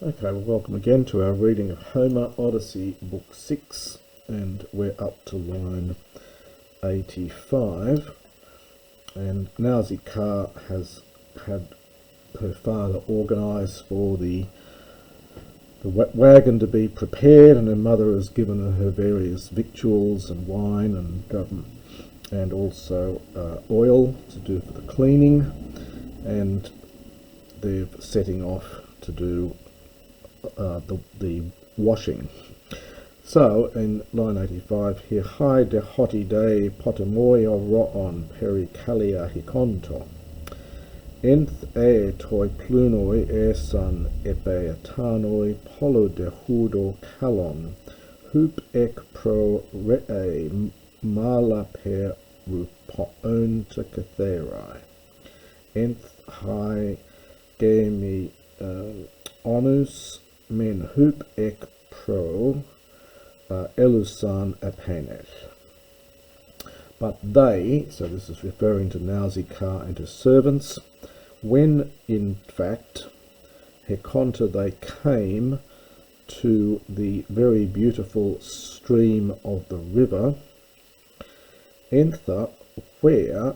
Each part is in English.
Okay, well, welcome again to our reading of Homer Odyssey Book 6, and we're up to line 85. And Nausikaa has had her father organise for the wagon to be prepared, and her mother has given her various victuals and wine and also oil to do for the cleaning, and they're setting off to do the washing. So in line 85 here, Hai de hoti de potamoia roon pericalia hikonto. Enth toi plunoi son epeatanoi polo de hudo kalon, hup ek pro ree mala per rupoon to catherai. Enth hai gemi onus men hup ek pro elusan apenes. But they, so this is referring to Nausikaa and his servants, when in fact Hekonta they came to the very beautiful stream of the river, Entha, where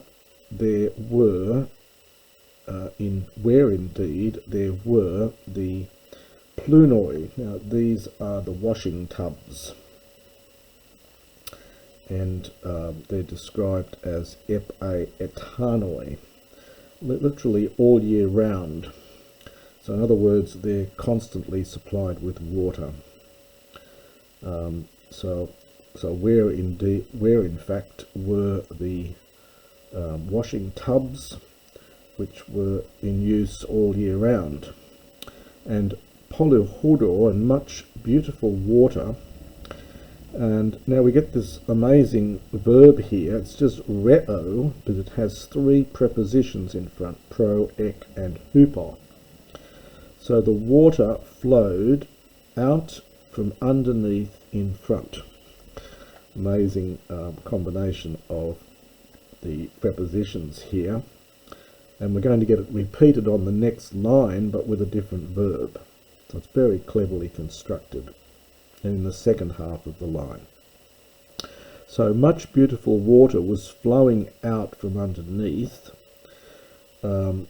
there were where indeed there were the plunoi. Now these are the washing tubs, and they're described as etanoi, literally all year round. So in other words, they're constantly supplied with water. So where in fact were the washing tubs, which were in use all year round, and polyhodor, and much beautiful water. And now we get this amazing verb here. It's just reo, but it has three prepositions in front: pro, ek, and hupo. So the water flowed out from underneath in front. Amazing combination of the prepositions here. And we're going to get it repeated on the next line, but with a different verb. So it's very cleverly constructed, and in the second half of the line. So much beautiful water was flowing out from underneath. Now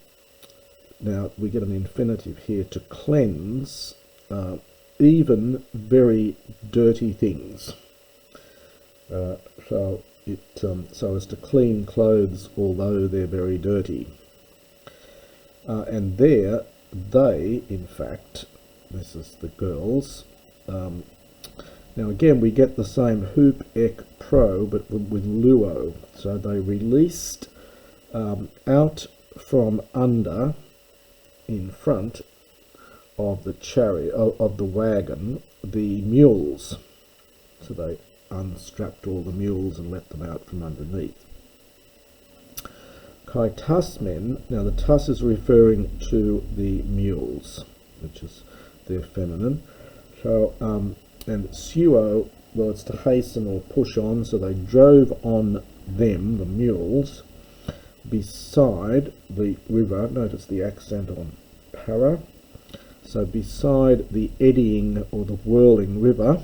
we get an infinitive here, to cleanse even very dirty things. So as to clean clothes although they're very dirty. And there they, in fact, this is the girls. Now again we get the same hoop ek pro, but with luo. So they released out from under, in front of the chariot, of the wagon, the mules. So they unstrapped all the mules and let them out from underneath. Kai tusmen, now the tus is referring to the mules, which is their feminine. So and suo, well, it's to hasten or push on, so they drove on them, the mules, beside the river. Notice the accent on para. So beside the eddying or the whirling river.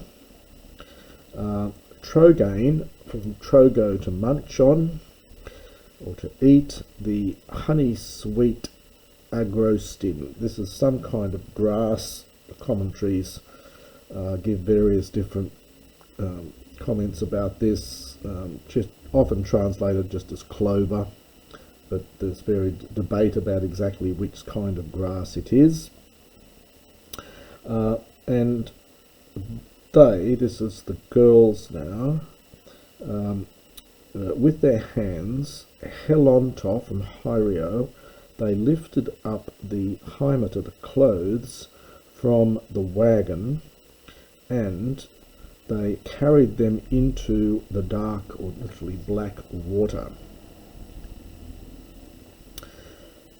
Trogain, from trogo, to munch on, or to eat, the honey sweet agrostin. This is some kind of grass. The commentaries give various different comments about this, just often translated just as clover, but there's very debate about exactly which kind of grass it is. And they, this is the girls now, with their hands, helonto, from hyrio, they lifted up the haimata, the clothes, from the wagon, and they carried them into the dark, or literally black, water.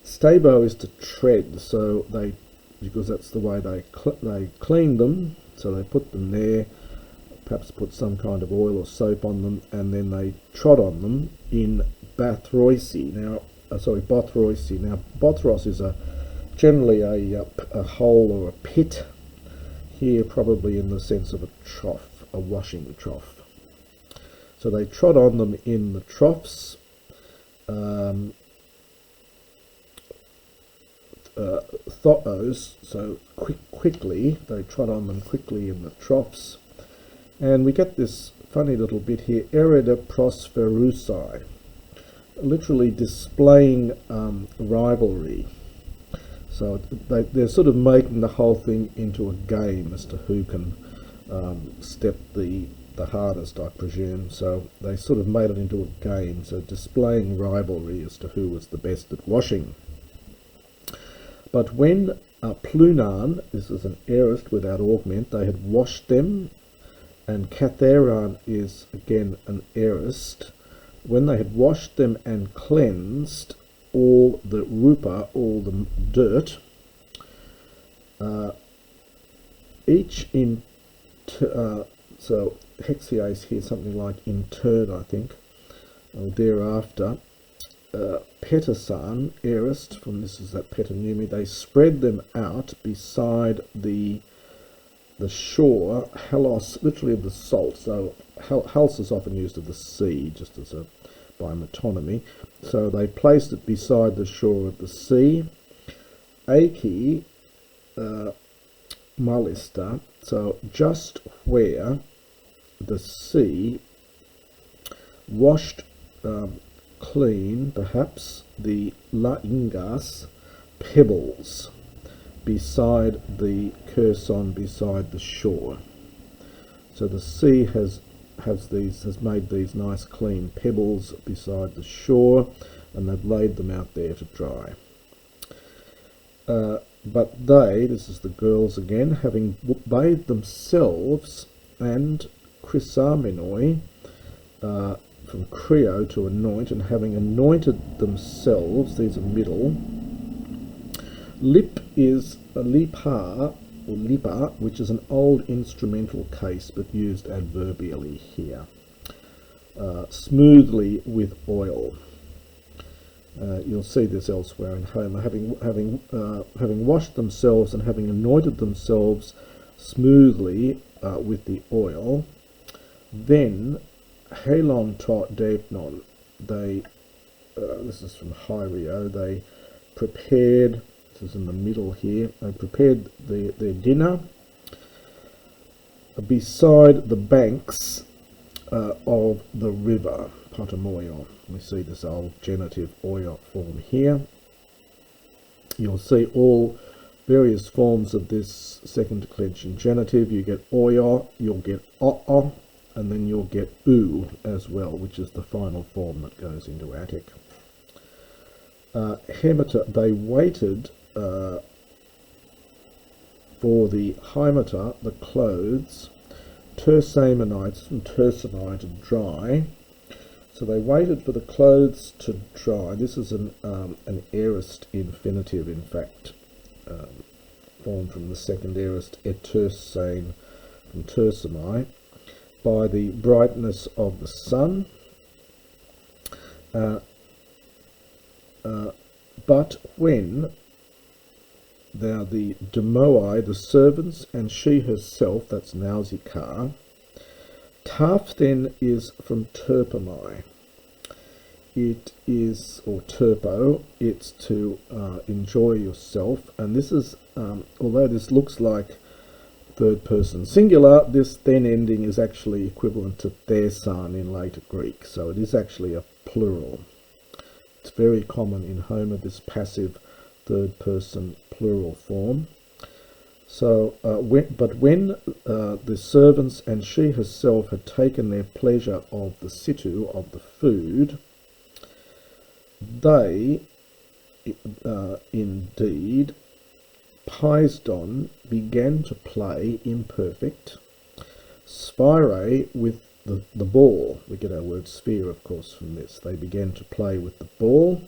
Stabo is to tread, so they, because that's the way they cleaned them, so they put them there, perhaps put some kind of oil or soap on them, and then they trod on them in Bothroisi. Now, Bothroisi. Now, Bothros is a generally a hole or a pit. Here probably in the sense of a trough, a washing trough. So they trod on them in the troughs. Thotos, so quickly, they trod on them quickly in the troughs. And we get this funny little bit here, ereda prosperusai, literally displaying rivalry. So they're sort of making the whole thing into a game as to who can step the hardest, I presume. So they sort of made it into a game, so displaying rivalry as to who was the best at washing. But when Plunan, this is an aorist without augment, they had washed them, and Katheran is again an aorist, when they had washed them and cleansed all the rupa, all the dirt, each in so hexiase here, something like interred, I think, or thereafter. Petasan, aorist, from this is that petanumi, they spread them out beside the shore, halos, literally of the salt. So halos is often used of the sea, just as a by metonymy. So they placed it beside the shore of the sea. Aki malista, so just where the sea washed clean, perhaps, the laingas, pebbles, beside the Kherson, beside the shore. So the sea has made these nice clean pebbles beside the shore, and they've laid them out there to dry. But they, this is the girls again, having bathed themselves, and chrysamenoi, from creo to anoint, and having anointed themselves, these are middle. Lip is a lipa, or lipa, which is an old instrumental case but used adverbially here. Smoothly with oil. You'll see this elsewhere in Homer. Having washed themselves and having anointed themselves smoothly with the oil, then Helon taught Devnon, they, this is from Hyrio, they prepared, this is in the middle here, they prepared their dinner beside the banks of the river, Potamoyo. We see this old genitive oyo form here. You'll see all various forms of this second declension genitive. You get oyo, you'll get o, and then you'll get u as well, which is the final form that goes into Attic. Hemata, they waited for the hymata, the clothes, tersamonites and tersamite to dry. So they waited for the clothes to dry. This is an aorist infinitive, in fact, formed from the second aorist etersane from tersamai, by the brightness of the sun. But when now the Demoai, the servants, and she herself, that's Nausikaa. Taf then is from Terpamai. It is, or Terpo, it's to enjoy yourself, and this is, although this looks like third person singular, this then ending is actually equivalent to thesan in later Greek, so it is actually a plural. It's very common in Homer, this passive third person plural form. So, when the servants and she herself had taken their pleasure of the situ, of the food, they, indeed, Paisdon began to play imperfect, spire with the ball. We get our word sphere, of course, from this. They began to play with the ball.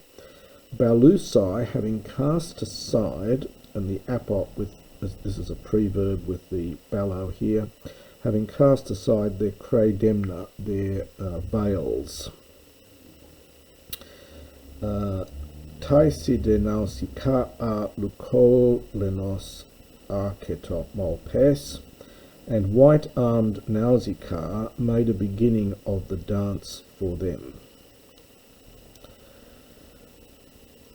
Balusai, having cast aside, and the apot with, this is a preverb with the ballo here, having cast aside their crademna, their veils. Taisi de Nausikaa leukolenos archetopolpes, and white-armed Nausikaa made a beginning of the dance for them.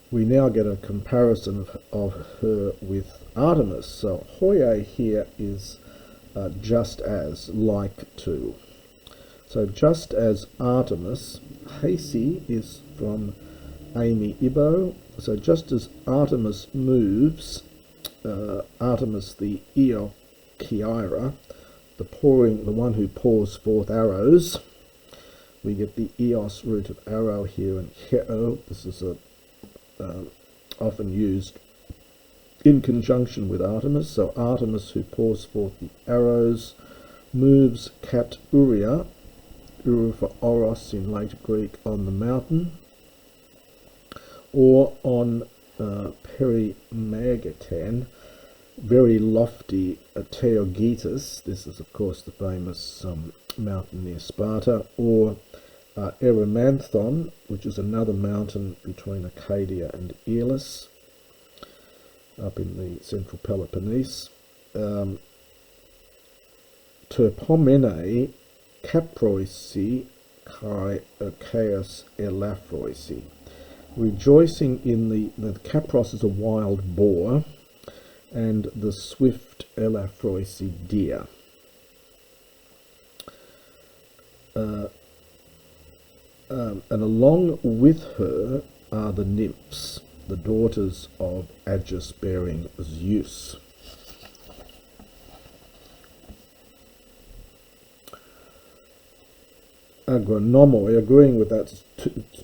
We now get a comparison of her with Artemis. So hoye here is just as, like to. So just as Artemis, Heisi is from Amy Ibo. So just as Artemis moves, Artemis the Eochiira, the one who pours forth arrows. We get the eos root of arrow here, and heo. This is often used in conjunction with Artemis. So Artemis, who pours forth the arrows, moves kat uria, uru for oros in later Greek, on the mountain, or on Perimegaten, very lofty Theogetus. This is of course the famous mountain near Sparta, or Erymanthon, which is another mountain between Arcadia and Elis, up in the central Peloponnese. Terpomene caproisi kai chaos elafroisi. Rejoicing in the capros is a wild boar, and the swift elafroisi deer. And along with her are the nymphs, the daughters of Aegis-bearing Zeus. Agronomoi, agreeing with that,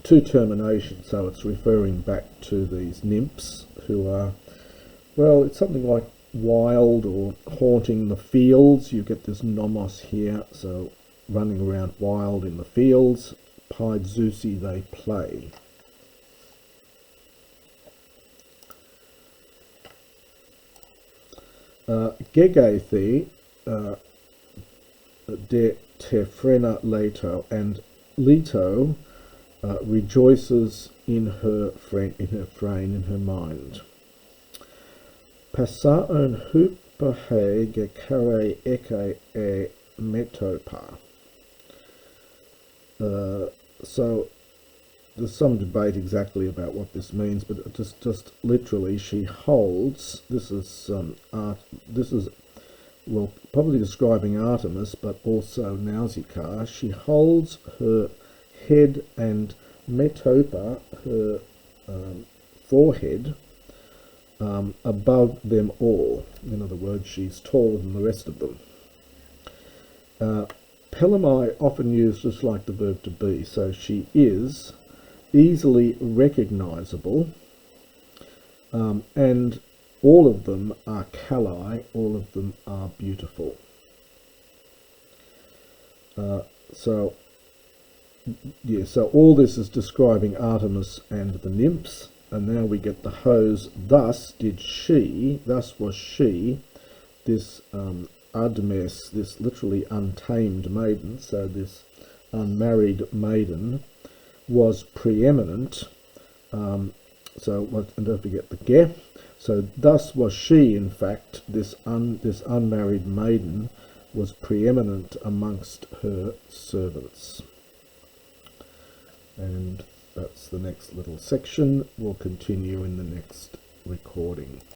two terminations, so it's referring back to these nymphs who are, well, it's something like wild or haunting the fields. You get this nomos here, so running around wild in the fields. Pied Zeusi, they play. Gegethe de Tefrena Leto, and Leto rejoices in her mind. Passaon hupahe gekare eke e metopa. So there's some debate exactly about what this means, but just literally, she holds. This is well, probably describing Artemis, but also Nausikaa. She holds her head and metopa, her forehead, above them all. In other words, she's taller than the rest of them. Pelamai often used just like the verb to be, so she is easily recognizable, and all of them are Calai, all of them are beautiful. So all this is describing Artemis and the nymphs, and now we get the hose. Thus was she, this Admes, this literally untamed maiden, so this unmarried maiden, was preeminent. And don't forget the ge. So thus was she, in fact, this unmarried maiden was preeminent amongst her servants. And that's the next little section. We'll continue in the next recording.